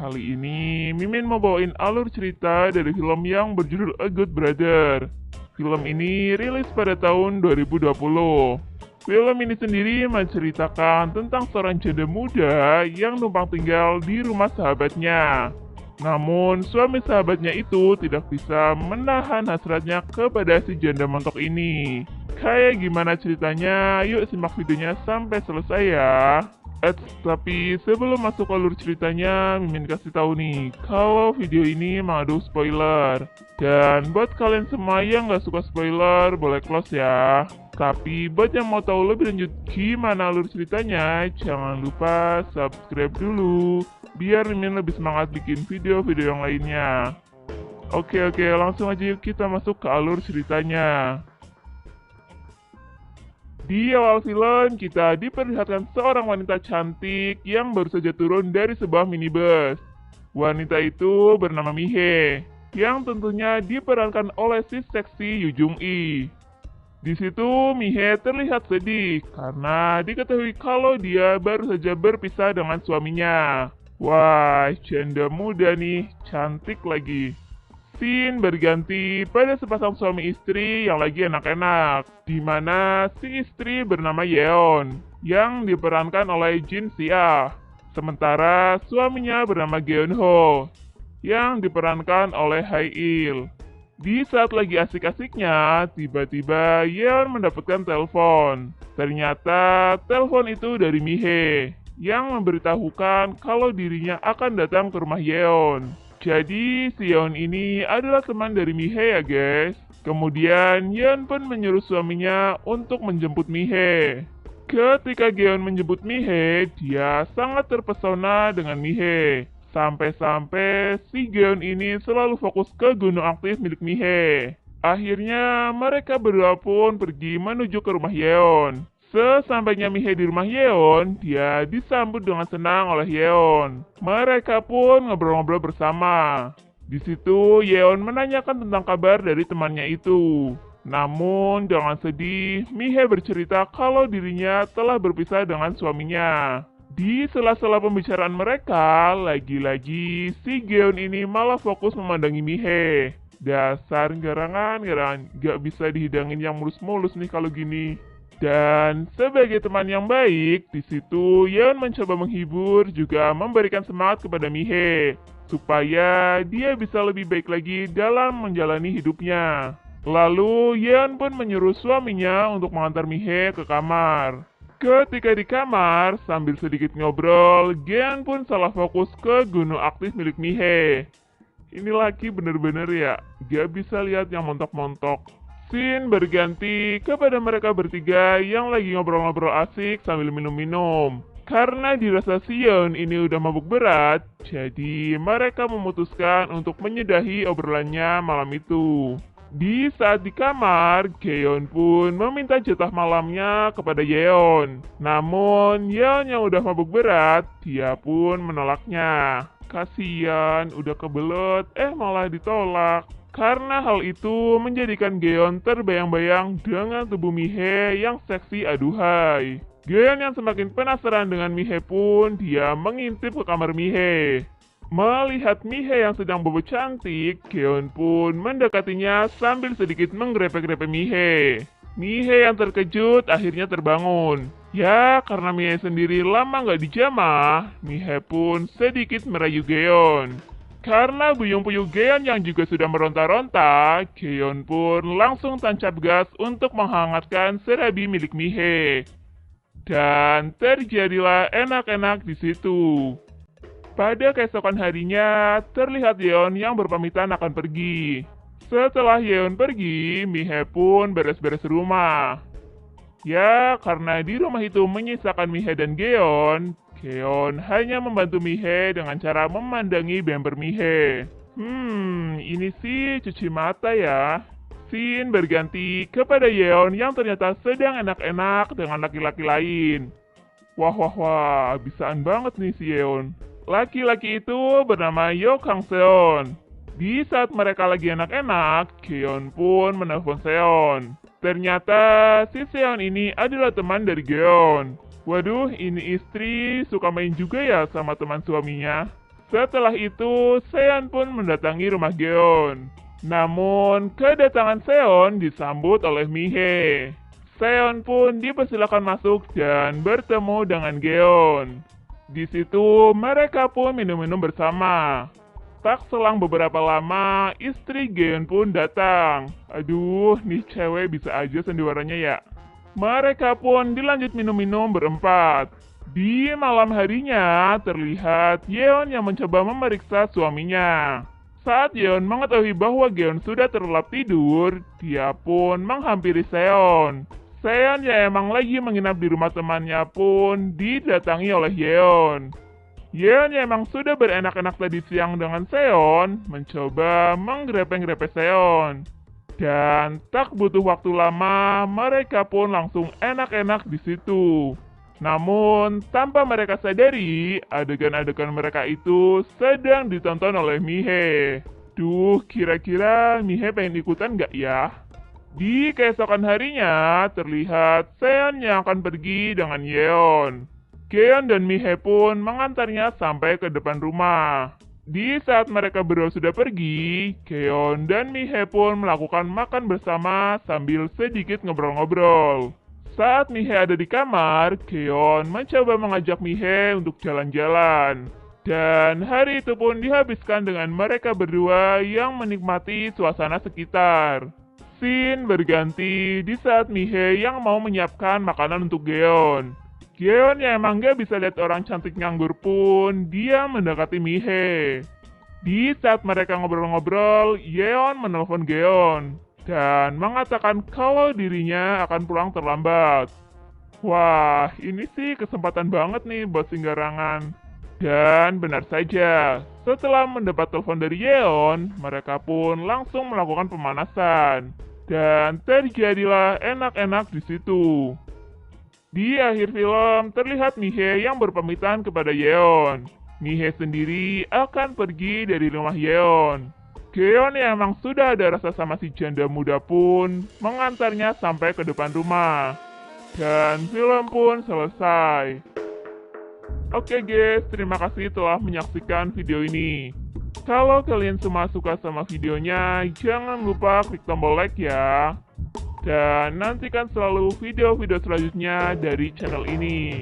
Kali ini Mimin mau bawain alur cerita dari film yang berjudul A Good Brother. Film ini rilis pada tahun 2020. Film ini sendiri menceritakan tentang seorang janda muda yang numpang tinggal di rumah sahabatnya. Namun suami sahabatnya itu tidak bisa menahan hasratnya kepada si janda montok ini. Kayak gimana ceritanya? Yuk simak videonya sampai selesai ya. Tapi sebelum masuk alur ceritanya, Mimin kasih tahu nih, kalau video ini mengandung spoiler. Dan buat kalian semua yang gak suka spoiler, boleh close ya. Tapi buat yang mau tahu lebih lanjut gimana alur ceritanya, jangan lupa subscribe dulu, biar Mimin lebih semangat bikin video-video yang lainnya. Oke, langsung aja yuk kita masuk ke alur ceritanya. Di awal film, kita diperlihatkan seorang wanita cantik yang baru saja turun dari sebuah minibus. Wanita itu bernama Mihe, yang tentunya diperankan oleh si seksi Yu Jung-i. Di situ Mihe terlihat sedih karena diketahui kalau dia baru saja berpisah dengan suaminya. Wah, janda muda nih, cantik lagi. Scene berganti pada sepasang suami istri yang lagi enak-enak, di mana si istri bernama Yeon, yang diperankan oleh Jin Sia. Sementara suaminya bernama Geun Ho, yang diperankan oleh Hae Il. Di saat lagi asik-asiknya, tiba-tiba Yeon mendapatkan telepon. Ternyata telepon itu dari Mihe, yang memberitahukan kalau dirinya akan datang ke rumah Yeon. Jadi, si Yeon ini adalah teman dari Mihe ya guys. Kemudian, Yeon pun menyuruh suaminya untuk menjemput Mihe. Ketika Yeon menjemput Mihe, dia sangat terpesona dengan Mihe. Sampai-sampai si Yeon ini selalu fokus ke gunung aktif milik Mihe. Akhirnya, mereka berdua pun pergi menuju ke rumah Yeon. Sesampainya Mihe di rumah Yeon, dia disambut dengan senang oleh Yeon. Mereka pun ngobrol-ngobrol bersama. Di situ Yeon menanyakan tentang kabar dari temannya itu. Namun jangan sedih, Mihe bercerita kalau dirinya telah berpisah dengan suaminya. Di sela-sela pembicaraan mereka, lagi-lagi si Yeon ini malah fokus memandangi Mihe. Dasar garangan, gak bisa dihidangin yang mulus-mulus nih kalau gini. Dan sebagai teman yang baik, di situ Yeon mencoba menghibur juga memberikan semangat kepada Mihe supaya dia bisa lebih baik lagi dalam menjalani hidupnya. Lalu Yeon pun menyuruh suaminya untuk mengantar Mihe ke kamar. Ketika di kamar, sambil sedikit ngobrol, Yeon pun salah fokus ke gunung aktif milik Mihe. Ini laki bener-bener ya, gak bisa lihat yang montok-montok. Scene berganti kepada mereka bertiga yang lagi ngobrol-ngobrol asik sambil minum-minum. Karena dirasa Yeon ini udah mabuk berat, jadi mereka memutuskan untuk menyudahi obrolannya malam itu. Di saat di kamar, Yeon pun meminta jatah malamnya kepada Yeon. Namun, Yeon yang udah mabuk berat, dia pun menolaknya. Kasian, udah kebelet, malah ditolak. Karena hal itu menjadikan Yeon terbayang-bayang dengan tubuh Mihe yang seksi aduhai. Yeon yang semakin penasaran dengan Mihe pun dia mengintip ke kamar Mihe. Melihat Mihe yang sedang bobo cantik, Yeon pun mendekatinya sambil sedikit menggrepe-grepe Mihe. Mihe yang terkejut akhirnya terbangun. Ya, karena Mihe sendiri lama gak dijamah, Mihe pun sedikit merayu Yeon. Karena buyung-buyung Yeon yang juga sudah meronta-ronta, Yeon pun langsung tancap gas untuk menghangatkan serabi milik Mihe. Dan terjadilah enak-enak di situ. Pada keesokan harinya, terlihat Yeon yang berpamitan akan pergi. Setelah Yeon pergi, Mihe pun beres-beres rumah. Ya, karena di rumah itu menyisakan Mihe dan Yeon hanya membantu Mihe dengan cara memandangi bemper Mihe. Ini sih cuci mata ya. Scene berganti kepada Yeon yang ternyata sedang enak-enak dengan laki-laki lain. Wah, bisaan banget nih si Yeon. Laki-laki itu bernama Yo Kang Seon. Di saat mereka lagi enak-enak, Yeon pun menelpon Seon. Ternyata si Seon ini adalah teman dari Yeon. Waduh, ini istri suka main juga ya sama teman suaminya. Setelah itu, Seon pun mendatangi rumah Geon. Namun, kedatangan Seon disambut oleh Mihe. Seon pun dipersilakan masuk dan bertemu dengan Geon. Di situ, mereka pun minum-minum bersama. Tak selang beberapa lama, istri Geon pun datang. Aduh, nih cewek bisa aja sandiwaranya ya. Mereka pun dilanjut minum-minum berempat. Di malam harinya, terlihat Yeon yang mencoba memeriksa suaminya. Saat Yeon mengetahui bahwa Geon sudah terlelap tidur, dia pun menghampiri Seon. Seon yang emang lagi menginap di rumah temannya pun didatangi oleh Yeon. Yeon yang emang sudah berenak-enak tadi siang dengan Seon, mencoba menggrepe-grepe Seon. Dan tak butuh waktu lama, mereka pun langsung enak-enak di situ. Namun, tanpa mereka sadari, adegan-adegan mereka itu sedang ditonton oleh Mihe. Duh, kira-kira Mihe pengen ikutan nggak ya? Di keesokan harinya, terlihat Seon yang akan pergi dengan Yeon. Geon dan Mihe pun mengantarnya sampai ke depan rumah. Di saat mereka berdua sudah pergi, Geon dan Mihe pun melakukan makan bersama sambil sedikit ngobrol-ngobrol. Saat Mihe ada di kamar, Geon mencoba mengajak Mihe untuk jalan-jalan. Dan hari itu pun dihabiskan dengan mereka berdua yang menikmati suasana sekitar. Scene berganti di saat Mihe yang mau menyiapkan makanan untuk Geon. Geon yang emang gak bisa lihat orang cantik nganggur pun, dia mendekati Mihe. Di saat mereka ngobrol-ngobrol, Yeon menelpon Geon dan mengatakan kalau dirinya akan pulang terlambat. Wah, ini sih kesempatan banget nih buat singgarangan. Dan benar saja, setelah mendapat telepon dari Yeon, mereka pun langsung melakukan pemanasan. Dan terjadilah enak-enak di situ. Di akhir film, terlihat Mihe yang berpamitan kepada Yeon. Mihe sendiri akan pergi dari rumah Yeon. Geon yang emang sudah ada rasa sama si janda muda pun mengantarnya sampai ke depan rumah. Dan film pun selesai. Oke guys, terima kasih telah menyaksikan video ini. Kalau kalian semua suka sama videonya, jangan lupa klik tombol like ya. Dan nantikan selalu video-video selanjutnya dari channel ini.